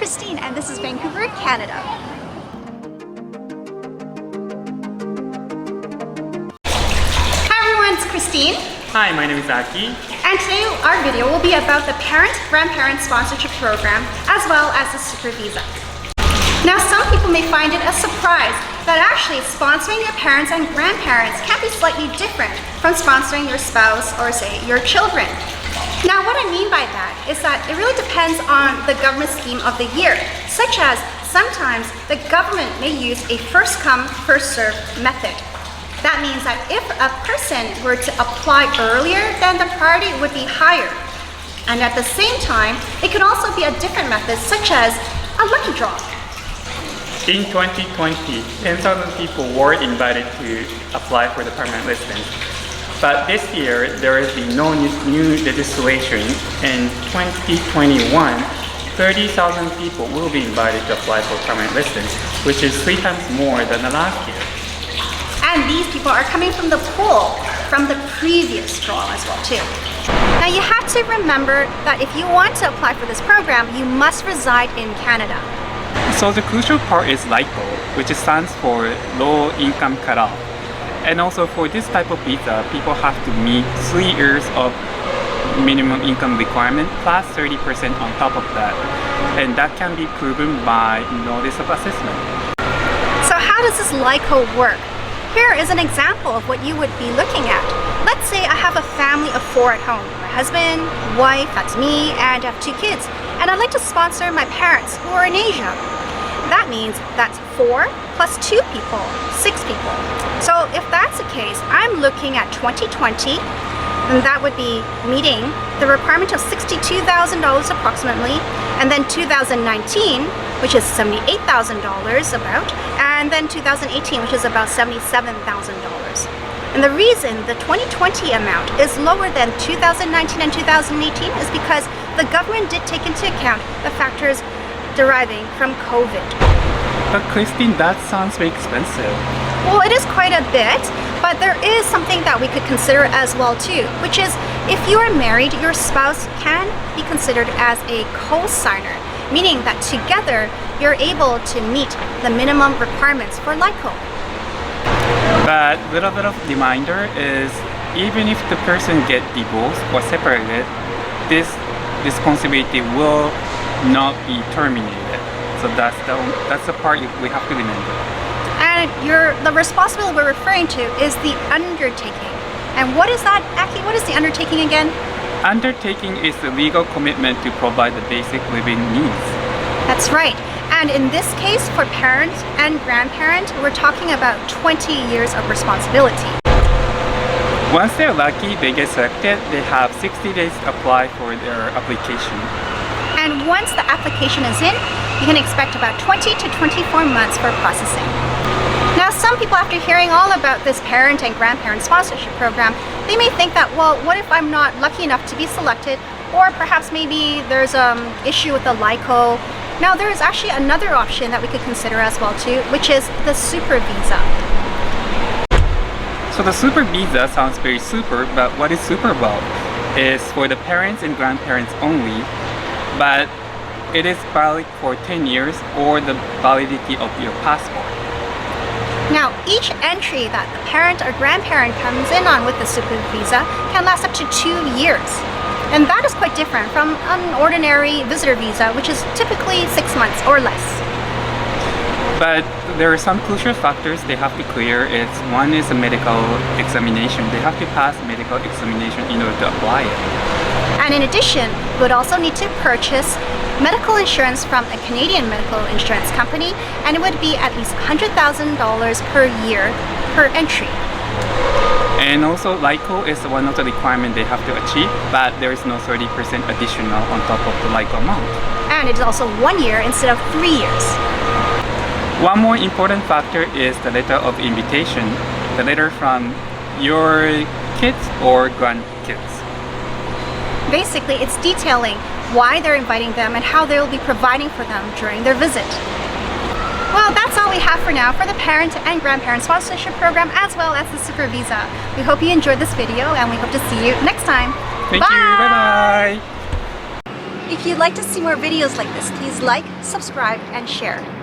Christine, and this is Vancouver, Canada. Hi everyone, it's Christine. Hi, my name is Aki. And today our video will be about the Parent-Grandparent Sponsorship Program as well as the Super Visa. Now some people may find it a surprise that actually sponsoring your parents and grandparents can be slightly different from sponsoring your spouse or say your children. Now what I mean by that is that it really depends on the government scheme of the year, such as sometimes the government may use a first come, first served method. That means that if a person were to apply earlier, then the priority would be higher. And at the same time, it could also be a different method such as a lucky draw. In 2020, 10,000 people were invited to apply for the permanent residence. But this year, there has been no new legislation. In 2021, 30,000 people will be invited to apply for permanent residence, which is 3 times more than the last year. And these people are coming from the pool from the previous draw as well too. Now you have to remember that if you want to apply for this program, you must reside in Canada. So the crucial part is LICO, which stands for Low Income Cutoff. And also for this type of visa, people have to meet 3 years of minimum income requirement plus 30% on top of that. And that can be proven by notice of assessment. So how does this LICO work? Here is an example of what you would be looking at. Let's say I have a family of 4 at home. My husband, wife, that's me, and I have 2 kids. And I'd like to sponsor my parents who are in Asia. That means that's 4 plus 2 people, 6 people. So if that's the case, I'm looking at 2020, and that would be meeting the requirement of $62,000 approximately, and then 2019, which is $78,000 about, and then 2018, which is about $77,000. And the reason the 2020 amount is lower than 2019 and 2018 is because the government did take into account the factors deriving from COVID. But Christine, that sounds very expensive. Well, it is quite a bit, but there is something that we could consider as well too, which is if you are married, your spouse can be considered as a co-signer, meaning that together you're able to meet the minimum requirements for LICO. But little bit of reminder is even if the person get divorced or separated, this responsibility will not be terminated. So that's the part we have to remember. And the responsibility we're referring to is the undertaking. And what is that, Aki? What is the undertaking again? Undertaking is the legal commitment to provide the basic living needs. That's right. And in this case, for parent and grandparent, we're talking about 20 years of responsibility. Once they're lucky, they get selected, they have 60 days to apply for their application. And once the application is in, you can expect about 20 to 24 months for processing. Now, some people, after hearing all about this parent and grandparent sponsorship program, they may think that, well, what if I'm not lucky enough to be selected? Or perhaps maybe there's an issue with the LICO. Now, there is actually another option that we could consider as well too, which is the Super Visa. So the Super Visa sounds very super, but what is super about is for the parents and grandparents only, but it is valid for 10 years or the validity of your passport. Now, each entry that the parent or grandparent comes in on with the Super Visa can last up to 2 years. And that is quite different from an ordinary visitor visa, which is typically 6 months or less. But there are some crucial factors they have to clear. One is a medical examination. They have to pass medical examination in order to apply it. And in addition, you would also need to purchase medical insurance from a Canadian medical insurance company, and it would be at least $100,000 per year per entry. And also LICO is one of the requirements they have to achieve, but there is no 30% additional on top of the LICO amount. And it is also 1 year instead of 3 years. One more important factor is the letter of invitation, the letter from your kids or grandkids. Basically, it's detailing why they're inviting them and how they will be providing for them during their visit. Well, that's all we have for now for the Parent and Grandparent Sponsorship Program as well as the Super Visa. We hope you enjoyed this video and we hope to see you next time. Thank you. Bye-bye. If you'd like to see more videos like this, please like, subscribe, and share.